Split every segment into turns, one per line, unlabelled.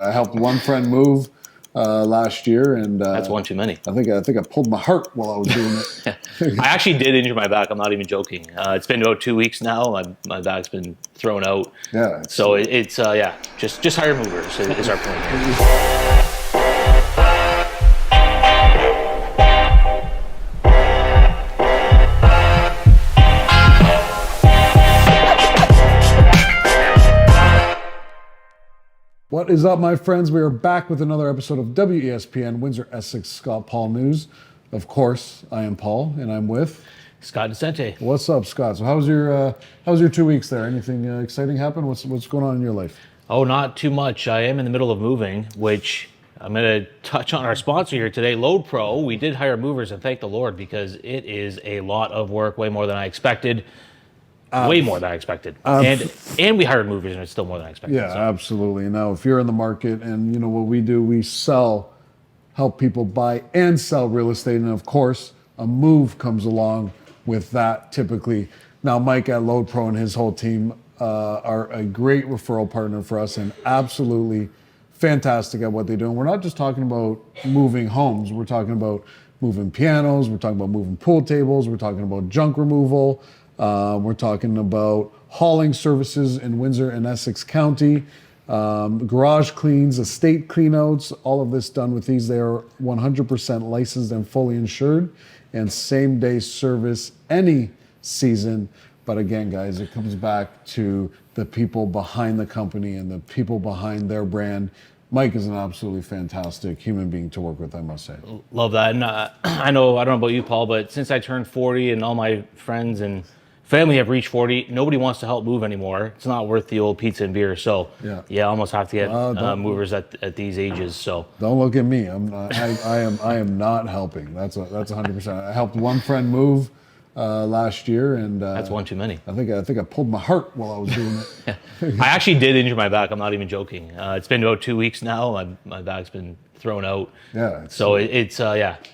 I helped one friend move last year, and
That's one too many.
I think I pulled my heart while I was doing it.
I actually did injure my back. I'm not even joking. It's been about 2 weeks now. My back's been thrown out.
Yeah.
So it's just hire movers is our point here.
What is up, my friends? We are back with another episode of WESPN Windsor Essex Scott Paul News. Of course, I am Paul, and I'm with
Scott Vicente.
What's up, Scott? So, how's your 2 weeks there? Anything exciting happen? What's going on in your life?
Oh, not too much. I am in the middle of moving, which I'm going to touch on our sponsor here today, Load Pro. We did hire movers, and thank the Lord, because it is a lot of work, way more than I expected. Way more than I expected. And we hired movers, and it's still more than I expected.
Yeah, absolutely. Now, if you're in the market, and you know what we do, we help people buy and sell real estate. And of course, a move comes along with that typically. Now, Mike at Load Pro and his whole team are a great referral partner for us and absolutely fantastic at what they do. And we're not just talking about moving homes. We're talking about moving pianos. We're talking about moving pool tables. We're talking about junk removal. We're talking about hauling services in Windsor and Essex County, garage cleans, estate cleanouts, all of this done with these. They are 100% licensed and fully insured, and same-day service any season. But again, guys, it comes back to the people behind the company and the people behind their brand. Mike is an absolutely fantastic human being to work with, I must say.
Love that. And I don't know about you, Paul, but since I turned 40 and all my friends and family have reached 40, nobody wants to help move anymore. It's not worth the old pizza and beer. So yeah, almost have to get movers at these ages. So
don't look at me. I am not helping. That's 100%. I helped one friend move last year, and
that's one too many.
I think I pulled my heart while I was doing it.
I actually did injure my back. I'm not even joking. It's been about 2 weeks now. My back's been thrown out.
Yeah.
So it's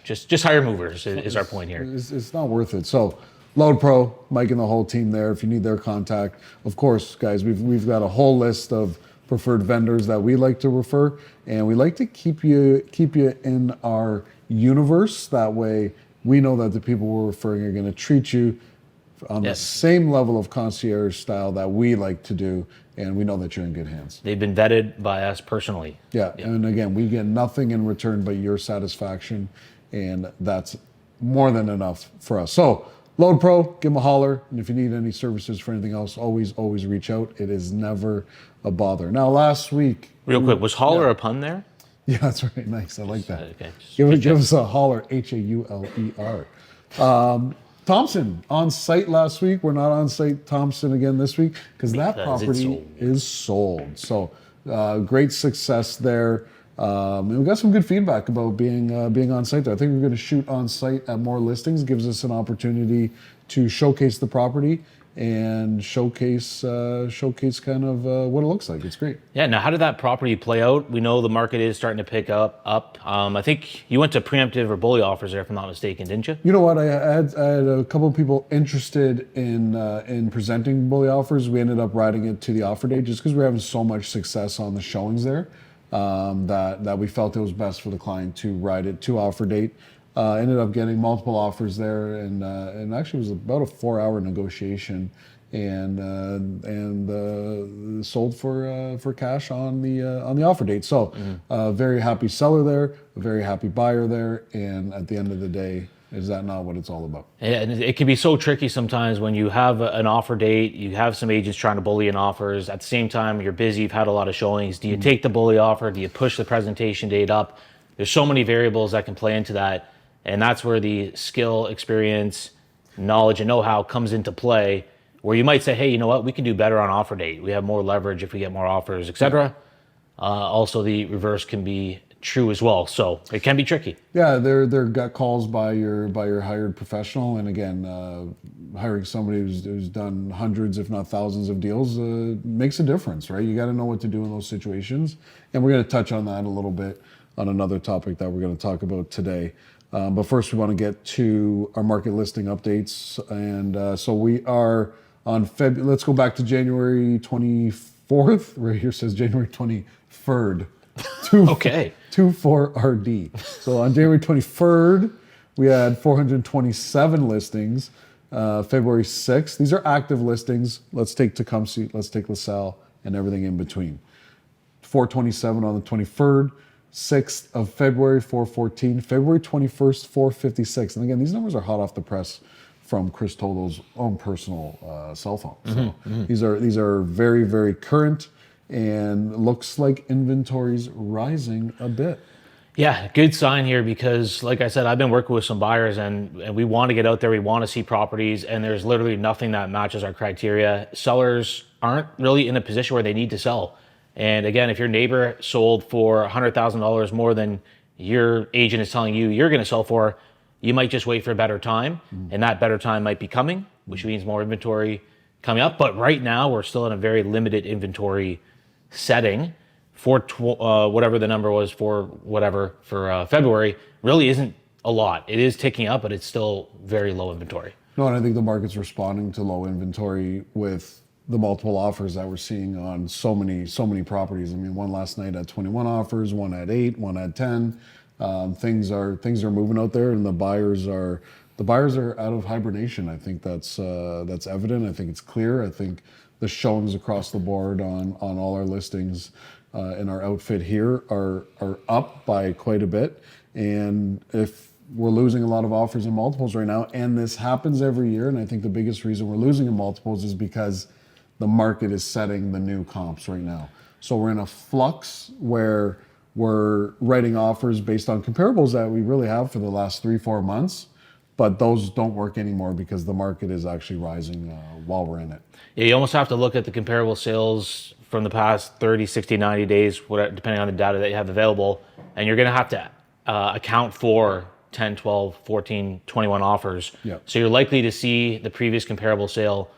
just hire movers is our point here.
It's not worth it. So Load Pro, Mike and the whole team there. If you need their contact, of course, guys, we've got a whole list of preferred vendors that we like to refer, and we like to keep you in our universe. That way, we know that the people we're referring are going to treat you on the same level of concierge style that we like to do, and we know that you're in good hands.
They've been vetted by us personally.
Yeah, and again, we get nothing in return but your satisfaction, and that's more than enough for us. So, Load Pro, give them a holler, and if you need any services for anything else, always reach out. It is never a bother. Now, last week...
Real quick, was holler a pun there?
Yeah, that's right. Nice. I like that.
Okay.
Give us a holler, Hauler. Thompson, on site last week. We're not on site Thompson again this week because that property is sold. So great success there. And we got some good feedback about being on site there. I think we're going to shoot on site at more listings. Gives us an opportunity to showcase the property and showcase kind of what it looks like. It's great.
Yeah. Now, how did that property play out? We know the market is starting to pick up. I think you went to preemptive or bully offers there, if I'm not mistaken, didn't you?
You know what? I had a couple of people interested in presenting bully offers. We ended up riding it to the offer date just because we're having so much success on the showings there. That we felt it was best for the client to ride it to offer date. Ended up getting multiple offers there, and actually it was about a 4-hour negotiation, and sold for cash on the offer date. So very happy seller there, a very happy buyer there, and at the end of the day, is that not what it's all about?
Yeah, and it can be so tricky sometimes when you have an offer date, you have some agents trying to bully in offers. At the same time, you're busy, you've had a lot of showings. Do you take the bully offer? Do you push the presentation date up? There's so many variables that can play into that. And that's where the skill, experience, knowledge, and know-how comes into play, where you might say, hey, you know what? We can do better on offer date. We have more leverage if we get more offers, etc. Also, the reverse can be true as well, so it can be tricky.
Yeah, they're got calls by your hired professional, and again, hiring somebody who's done hundreds, if not thousands, of deals makes a difference, right? You got to know what to do in those situations, and we're going to touch on that a little bit on another topic that we're going to talk about today. But first, we want to get to our market listing updates, and so we are on Let's go back to January 24th. Right here says January 23rd.
Okay.
24RD. So on January 23rd, we had 427 listings. February 6th, these are active listings. Let's take Tecumseh, let's take LaSalle, and everything in between. 427 on the 23rd, 6th of February, 414, February 21st, 456. And again, these numbers are hot off the press from Chris Tolo's own personal cell phone. So these are very, very current, and looks like inventory's rising a bit.
Yeah, good sign here because, like I said, I've been working with some buyers and we want to get out there. We want to see properties, and there's literally nothing that matches our criteria. Sellers aren't really in a position where they need to sell. And again, if your neighbor sold for $100,000 more than your agent is telling you you're going to sell for, you might just wait for a better time, and that better time might be coming, which means more inventory coming up. But right now, we're still in a very limited inventory setting. Whatever the number was for February really isn't a lot. It is ticking up, but it's still very low inventory.
No, and I think the market's responding to low inventory with the multiple offers that we're seeing on so many properties. I mean, one last night had 21 offers, one had 8, one had 10. Things are moving out there, and the buyers are out of hibernation. I think that's evident. I think it's clear. I think the showings across the board on all our listings in our outfit here are up by quite a bit. And if we're losing a lot of offers in multiples right now, and this happens every year, and I think the biggest reason we're losing in multiples is because the market is setting the new comps right now. So we're in a flux where we're writing offers based on comparables that we really have for the last 3-4 months, but those don't work anymore because the market is actually rising while we're in it.
Yeah, you almost have to look at the comparable sales from the past 30, 60, 90 days, depending on the data that you have available, and you're going to have to account for 10, 12, 14, 21 offers.
Yep.
So you're likely to see the previous comparable sale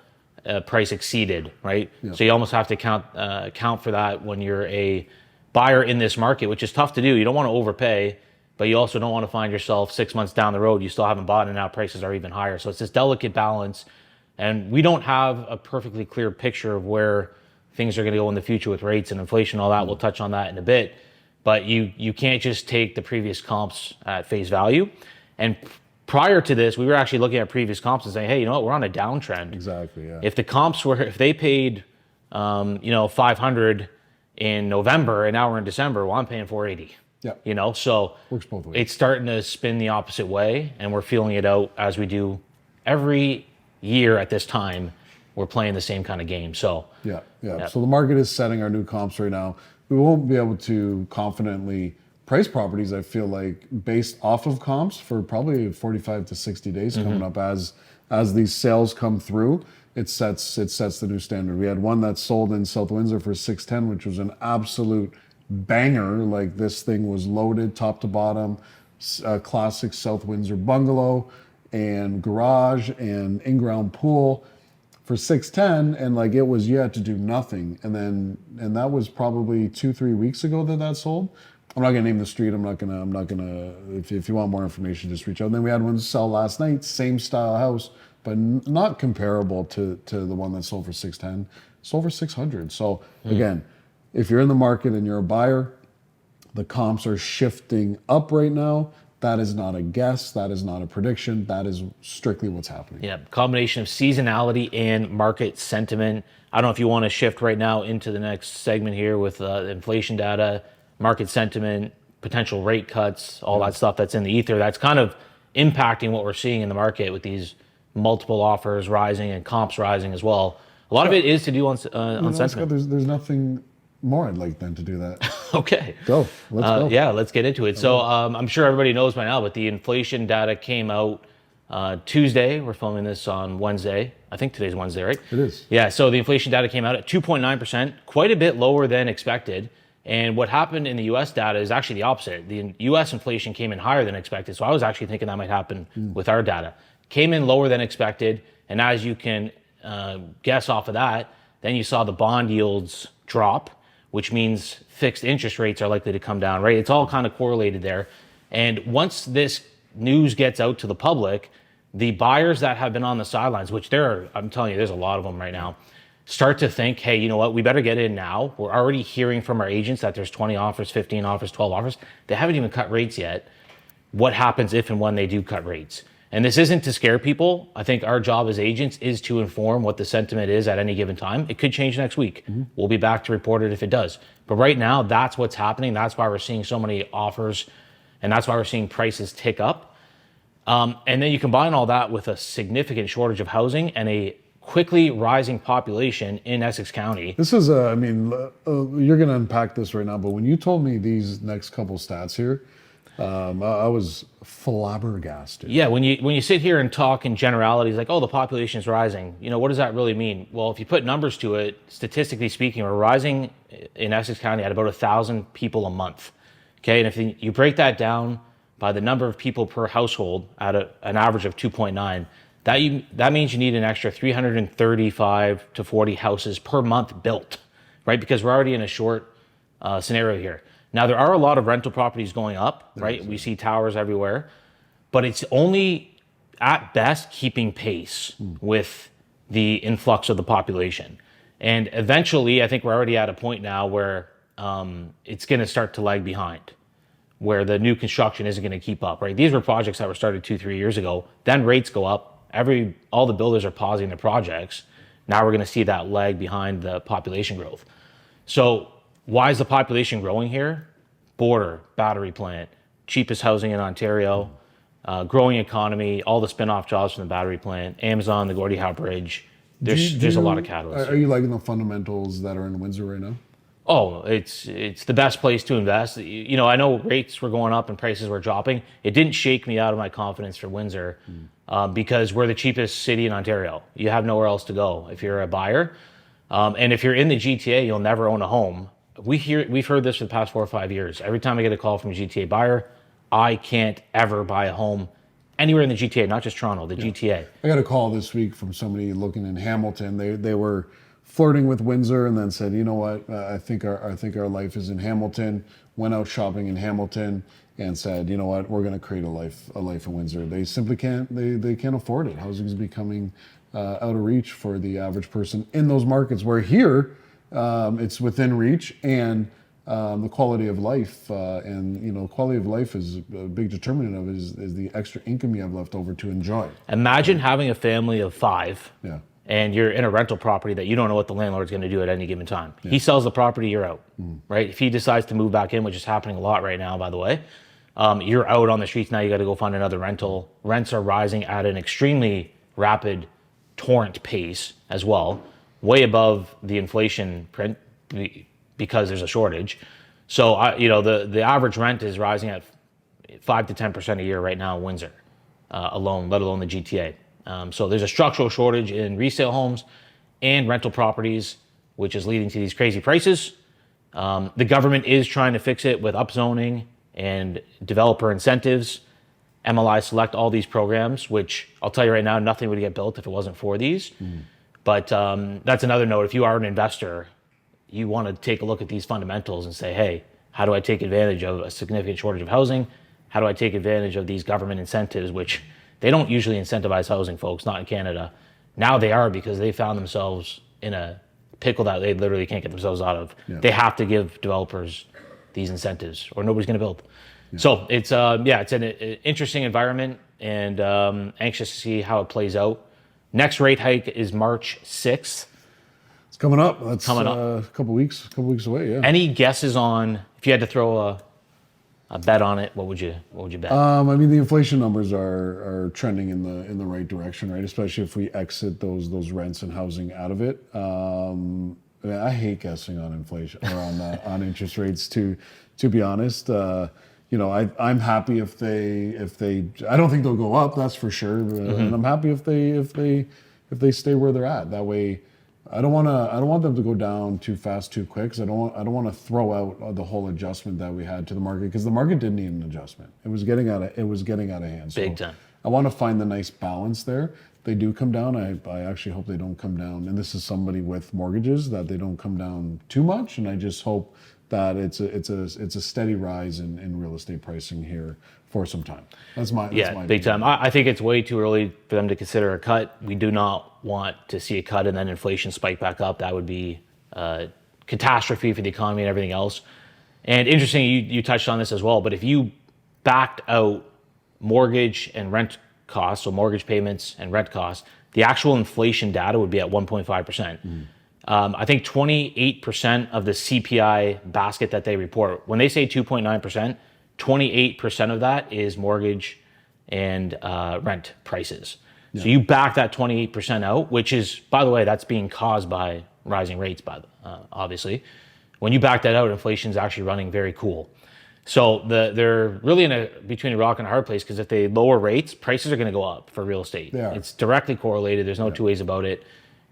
price exceeded, right?
Yep.
So you almost have to account for that when you're a buyer in this market, which is tough to do. You don't want to overpay, but you also don't want to find yourself 6 months down the road, you still haven't bought, and now prices are even higher. So it's this delicate balance, and we don't have a perfectly clear picture of where things are going to go in the future with rates and inflation, all that. We'll touch on that in a bit, but you can't just take the previous comps at face value. And prior to this, we were actually looking at previous comps and saying, hey, you know what, we're on a downtrend.
Exactly, yeah.
If the comps if they paid, 500 in November and now we're in December, well, I'm paying 480.
Yeah.
So
works both ways.
It's starting to spin the opposite way, and we're feeling it out as we do every year at this time. We're playing the same kind of game. So
yeah. So the market is setting our new comps right now. We won't be able to confidently price properties, I feel like, based off of comps for probably 45 to 60 days coming up. As these sales come through, it sets the new standard. We had one that sold in South Windsor for 610, which was an absolute banger. Like, this thing was loaded top to bottom, classic South Windsor bungalow and garage and in-ground pool for 610, and like, it was, you had to do nothing. And that was probably 2-3 weeks ago that sold. I'm not gonna name the street. I'm not gonna. If you want more information, just reach out. And then we had one sell last night, same style house, but not comparable to the one that sold for 610. Sold for 600. So again, if you're in the market and you're a buyer, the comps are shifting up right now. That is not a guess. That is not a prediction. That is strictly what's happening.
Yeah, combination of seasonality and market sentiment. I don't know if you want to shift right now into the next segment here with inflation data, market sentiment, potential rate cuts, all that stuff that's in the ether. That's kind of impacting what we're seeing in the market with these multiple offers rising and comps rising as well. A lot of it is to do on sentiment.
Scott, there's nothing more I'd like than to do that.
Okay.
Let's go.
Yeah, let's get into it. So I'm sure everybody knows by now, but the inflation data came out Tuesday. We're filming this on Wednesday. I think today's Wednesday, right?
It is.
Yeah, so the inflation data came out at 2.9%, quite a bit lower than expected. And what happened in the U.S. data is actually the opposite. The U.S. inflation came in higher than expected. So I was actually thinking that might happen with our data. Came in lower than expected. And as you can guess off of that, then you saw the bond yields drop, which means fixed interest rates are likely to come down, right? It's all kind of correlated there. And once this news gets out to the public, the buyers that have been on the sidelines, which I'm telling you, there's a lot of them right now, start to think, hey, you know what, we better get in now. We're already hearing from our agents that there's 20 offers, 15 offers, 12 offers. They haven't even cut rates yet. What happens if and when they do cut rates? And this isn't to scare people. I think our job as agents is to inform what the sentiment is at any given time. It could change next week. We'll be back to report it if it does. But right now, that's what's happening. That's why we're seeing so many offers, and that's why we're seeing prices tick up. And then you combine all that with a significant shortage of housing and a quickly rising population in Essex County.
This is, I mean, you're going to unpack this right now, but when you told me these next couple stats here, I was flabbergasted.
Yeah, when you sit here and talk in generalities like, oh, the population is rising, you know, what does that really mean? Well, if you put numbers to it, statistically speaking, we're rising in Essex County at about 1,000 people a month. Okay, and if you break that down by the number of people per household at an average of 2.9, that means you need an extra 335 to 40 houses per month built, right? Because we're already in a short scenario here. Now, there are a lot of rental properties going up, right? We see towers everywhere, but it's only at best keeping pace with the influx of the population. And eventually, I think we're already at a point now where it's going to start to lag behind, where the new construction isn't going to keep up, right? These were projects that were started 2-3 years ago. Then rates go up. All the builders are pausing their projects. Now we're going to see that lag behind the population growth. So why is the population growing here? Border, battery plant, cheapest housing in Ontario, growing economy, all the spin-off jobs from the battery plant, Amazon, the Gordie Howe Bridge. There's a lot of catalysts.
Are you liking the fundamentals that are in Windsor right now?
Oh, it's the best place to invest. You know, I know rates were going up and prices were dropping. It didn't shake me out of my confidence for Windsor because we're the cheapest city in Ontario. You have nowhere else to go if you're a buyer. And if you're in the GTA, you'll never own a home. We've heard this for the past 4 or 5 years. Every time I get a call from a GTA buyer, I can't ever buy a home anywhere in the GTA, not just Toronto, the GTA.
I got a call this week from somebody looking in Hamilton. They were flirting with Windsor and then said, you know what, I think our life is in Hamilton. Went out shopping in Hamilton and said, you know what, we're going to create a life in Windsor. They simply can't. They can't afford it. Housing is becoming out of reach for the average person in those markets. Where here, it's within reach, and the quality of life and quality of life is a big determinant of it is the extra income you have left over to enjoy.
Imagine having a family of 5.
Yeah.
And you're in a rental property that you don't know what the landlord's going to do at any given time. Yeah. He sells the property, you're out, right? If he decides to move back in, which is happening a lot right now, by the way, you're out on the streets now. You got to go find another rental. Rents are rising at an extremely rapid torrent pace as well, way above the inflation print because there's a shortage. So, the average rent is rising at 5 to 10% a year right now in Windsor alone, let alone the GTA. So there's a structural shortage in resale homes and rental properties, which is leading to these crazy prices. The government is trying to fix it with upzoning and developer incentives, MLI Select, all these programs, which I'll tell you right now, nothing would get built if it wasn't for these. But that's another note. If you are an investor, you want to take a look at these fundamentals and say, hey, how do I take advantage of a significant shortage of housing? How do I take advantage of these government incentives, which they don't usually incentivize housing, folks, not in Canada. Now they are, because they found themselves in a pickle that they literally can't get themselves out of. Yeah. They have to give developers these incentives or nobody's going to build. Yeah. So it's an interesting environment, and anxious to see how it plays out. Next rate hike is March 6th.
It's coming up. That's coming up. A couple weeks away, yeah.
Any guesses on, if you had to throw a bet on it, what would you bet?
I mean, the inflation numbers are trending in the right direction, right? Especially if we exit those rents and housing out of it. I hate guessing on inflation or on interest rates. To be honest, I'm happy if they. I don't think they'll go up. That's for sure. And I'm happy if they stay where they're at. That way. I don't want them to go down too fast, too quick. Because I don't want to throw out the whole adjustment that we had to the market, because the market didn't need an adjustment. It was getting out of hand.
Big time.
I want to find the nice balance there. They do come down. I actually hope they don't come down. And this is somebody with mortgages, that they don't come down too much. And I just hope that it's a steady rise in real estate pricing here for some time. That's my
Big time. I think it's way too early for them to consider a cut. We do not want to see a cut and then inflation spike back up. That would be catastrophe for the economy and everything else. And interesting, you touched on this as well, but if you backed out mortgage and rent costs, so mortgage payments and rent costs, the actual inflation data would be at 1.5%. I think 28% of the CPI basket that they report, when they say 2.9%, 28% of that is mortgage and rent prices. Yeah. So you back that 28% out, which is, by the way, that's being caused by rising rates, obviously. When you back that out, inflation is actually running very cool. So they're really between a rock and a hard place, because if they lower rates, prices are going to go up for real estate. It's directly correlated. There's no two ways about it.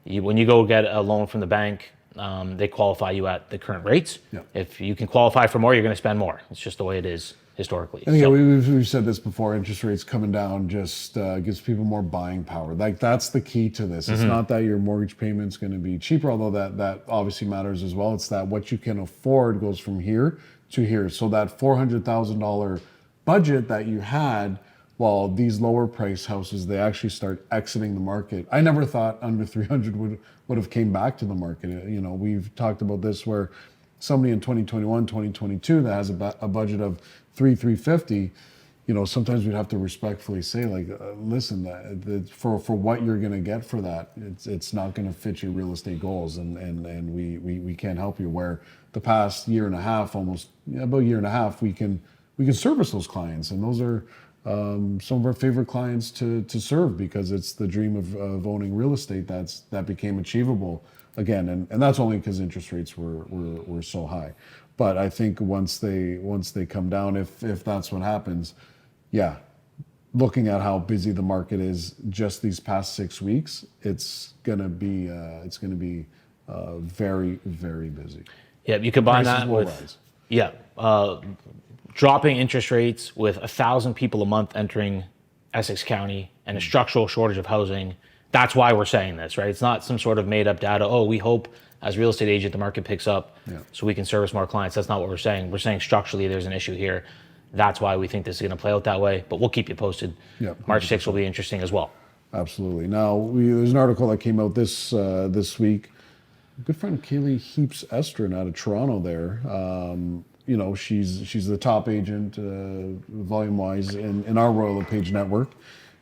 When you go get a loan from the bank, they qualify you at the current rates. Yeah. If you can qualify for more, you're going to spend more. It's just the way it is historically.
And yeah, we've said this before. Interest rates coming down just gives people more buying power. Like, that's the key to this. It's not that your mortgage payment's going to be cheaper, although that obviously matters as well. It's that what you can afford goes from here to here. So that $400,000 budget that you had, while these lower price houses, they actually start exiting the market. I never thought under 300 would have came back to the market. You know, we've talked about this where somebody in 2021, 2022 that has a budget of 350, you know, sometimes we'd have to respectfully say, like, listen, for what you're going to get for that, it's not going to fit your real estate goals, and we can't help you. Where the past year and a half, about a year and a half, we can service those clients, and those are some of our favorite clients to serve, because it's the dream of owning real estate that became achievable again, and that's only because interest rates were so high. But I think once they come down, if that's what happens, yeah, looking at how busy the market is just these past 6 weeks, it's gonna be very, very busy.
Yeah, you combine that with dropping interest rates with 1,000 people a month entering Essex County and a structural shortage of housing. That's why we're saying this, right? It's not some sort of made up data. Oh, we hope as a real estate agent the market picks up so we can service more clients. That's not what we're saying. We're saying structurally there's an issue here. That's why we think this is going to play out that way. But we'll keep you posted. Yeah, March 6th will be interesting as well.
Absolutely. Now, there's an article that came out this week. Good friend Kaylee Heaps Estrin out of Toronto there. You know, she's the top agent volume-wise in our Royal LePage network.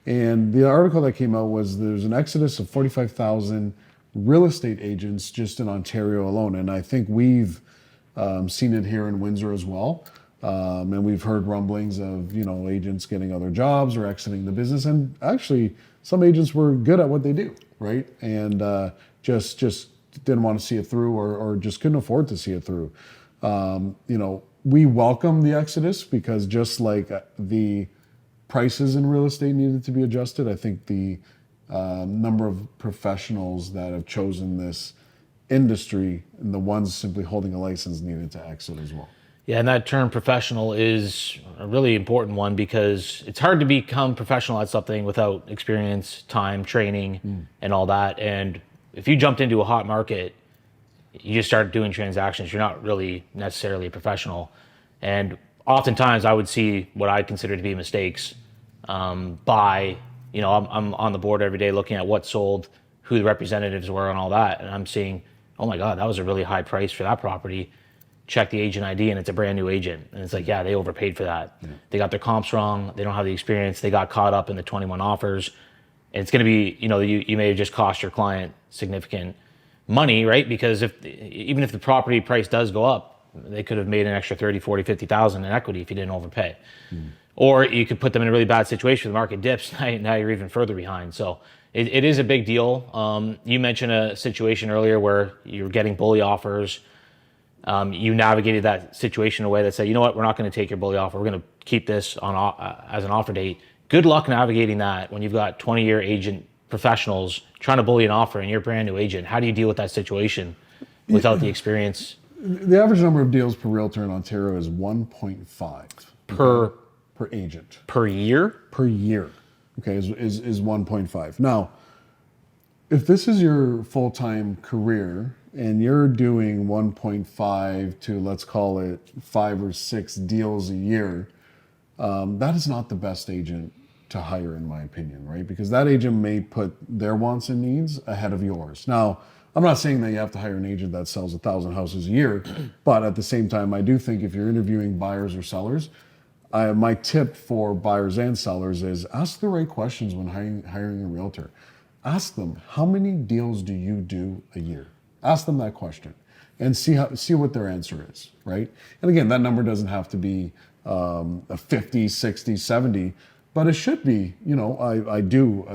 And the article that came out was there's an exodus of 45,000 real estate agents just in Ontario alone. And I think we've seen it here in Windsor as well. And we've heard rumblings of, you know, agents getting other jobs or exiting the business. And actually, some agents were good at what they do, right? And just didn't want to see it through, or just couldn't afford to see it through. You know, we welcome the exodus, because just like the prices in real estate needed to be adjusted, I think the number of professionals that have chosen this industry and the ones simply holding a license needed to exit as well.
Yeah, and that term professional is a really important one, because it's hard to become professional at something without experience, time, training, and all that. And if you jumped into a hot market, you just start doing transactions, you're not really necessarily a professional. And oftentimes I would see what I consider to be mistakes by, you know, I'm on the board every day looking at what sold, who the representatives were and all that. And I'm seeing, oh my God, that was a really high price for that property. Check the agent ID and it's a brand new agent. And it's like, yeah, they overpaid for that. Yeah. They got their comps wrong. They don't have the experience. They got caught up in the 21 offers. And it's going to be, you know, you may have just cost your client significant money, right? Because even if the property price does go up, they could have made an extra 30, 40, 50,000 in equity if you didn't overpay. Or you could put them in a really bad situation. The market dips. Now you're even further behind. So it is a big deal. You mentioned a situation earlier where you're getting bully offers. You navigated that situation in a way that said, you know what, we're not going to take your bully offer. We're going to keep this on as an offer date. Good luck navigating that when you've got 20-year agent professionals trying to bully an offer and you're a brand new agent. How do you deal with that situation without the experience?
The average number of deals per realtor in Ontario is 1.5 per agent.
Per year?
Per year. Okay, is 1.5. Now, if this is your full-time career and you're doing 1.5 to, let's call it 5 or 6 deals a year, that is not the best agent to hire, in my opinion, right? Because that agent may put their wants and needs ahead of yours. Now, I'm not saying that you have to hire an agent that sells 1,000 houses a year, but at the same time, I do think if you're interviewing buyers or sellers, my tip for buyers and sellers is ask the right questions when hiring a realtor. Ask them, how many deals do you do a year? Ask them that question and see what their answer is, right? And again, that number doesn't have to be a 50, 60, 70, but it should be, I do,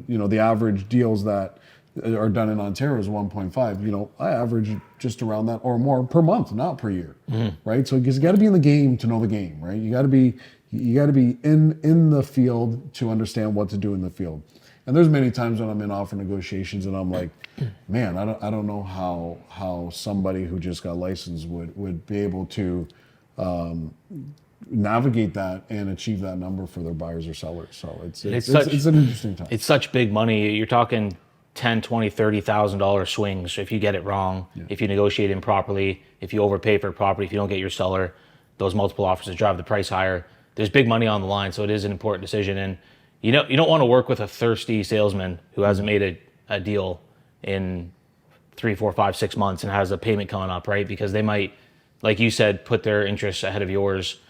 the average deals that are done in Ontario is 1.5. I average just around that or more per month, not per year, right? So because you got to be in the game to know the game, right? You got to be in the field to understand what to do in the field. And there's many times when I'm in offer negotiations and I'm like, man, I don't know how somebody who just got licensed would be able to navigate that and achieve that number for their buyers or sellers. So it's an interesting time.
It's such big money. You're talking $10,000, $20,000, $30,000 swings if you get it wrong, if you negotiate improperly, if you overpay for a property, if you don't get your seller, those multiple offers that drive the price higher. There's big money on the line, so it is an important decision. And you don't want to work with a thirsty salesman who hasn't made a deal in 3, 4, 5, 6 months and has a payment coming up, right? Because they might, like you said, put their interests ahead of yours.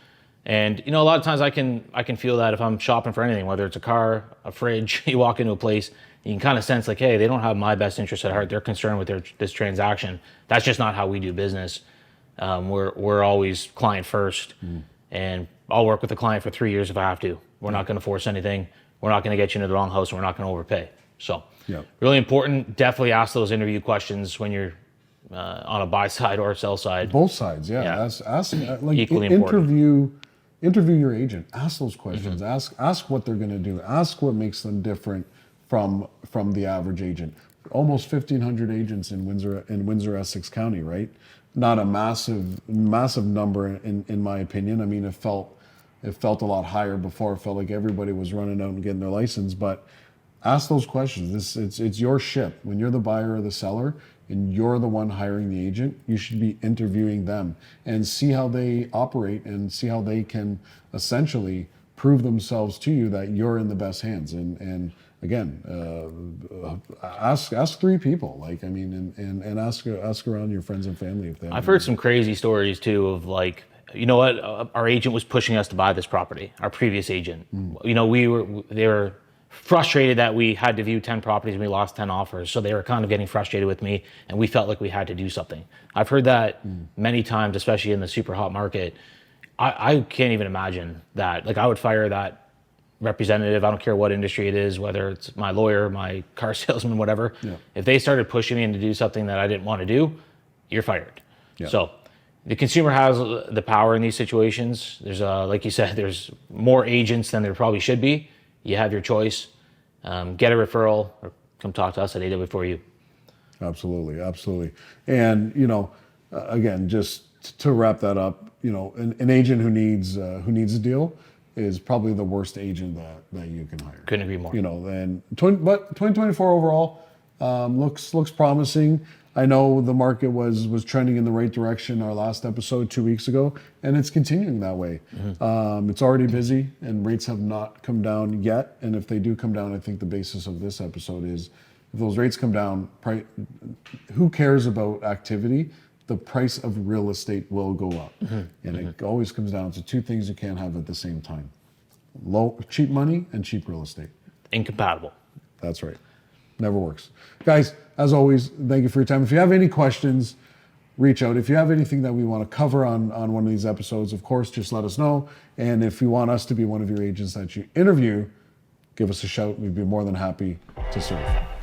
And a lot of times I can feel that if I'm shopping for anything, whether it's a car, a fridge, you walk into a place, you can kind of sense like, hey, they don't have my best interest at heart. They're concerned with this transaction. That's just not how we do business. We're always client first, and I'll work with the client for 3 years if I have to. We're not going to force anything. We're not going to get you into the wrong house, and we're not going to overpay. So, really important. Definitely ask those interview questions when you're on a buy side or a sell side.
Both sides, yeah. Ask
equally important.
Interview your agent. Ask those questions. Ask what they're going to do. Ask what makes them different from the average agent. Almost 1,500 agents in Windsor, Essex County, right? Not a massive number in my opinion. I mean, it felt a lot higher before. It felt like everybody was running out and getting their license. But ask those questions. It's your ship. When you're the buyer or the seller and you're the one hiring the agent, you should be interviewing them and see how they operate and see how they can essentially prove themselves to you that you're in the best hands. And again, ask 3 people, and ask around your friends and family if they have.
I've heard some crazy stories too of like, our agent was pushing us to buy this property, our previous agent. They were frustrated that we had to view 10 properties and we lost 10 offers. So they were kind of getting frustrated with me and we felt like we had to do something. I've heard that many times, especially in the super hot market. I can't even imagine that. Like, I would fire that representative. I don't care what industry it is, whether it's my lawyer, my car salesman, whatever. If they started pushing me to do something that I didn't want to do, you're fired. So the consumer has the power in these situations. There's like you said, there's more agents than there probably should be. You have your choice. Get a referral or come talk to us at AW4U.
Absolutely. And, again, just to wrap that up, an agent who needs a deal is probably the worst agent that you can hire.
Couldn't agree more.
But 2024 overall looks promising. I know the market was trending in the right direction our last episode 2 weeks ago, and it's continuing that way. It's already busy, and rates have not come down yet. And if they do come down, I think the basis of this episode is if those rates come down, who cares about activity? The price of real estate will go up. And it always comes down to 2 things you can't have at the same time: cheap money and cheap real estate.
Incompatible.
That's right. Never works. Guys, as always, thank you for your time. If you have any questions, reach out. If you have anything that we want to cover on one of these episodes, of course, just let us know. And if you want us to be one of your agents that you interview, give us a shout. We'd be more than happy to serve.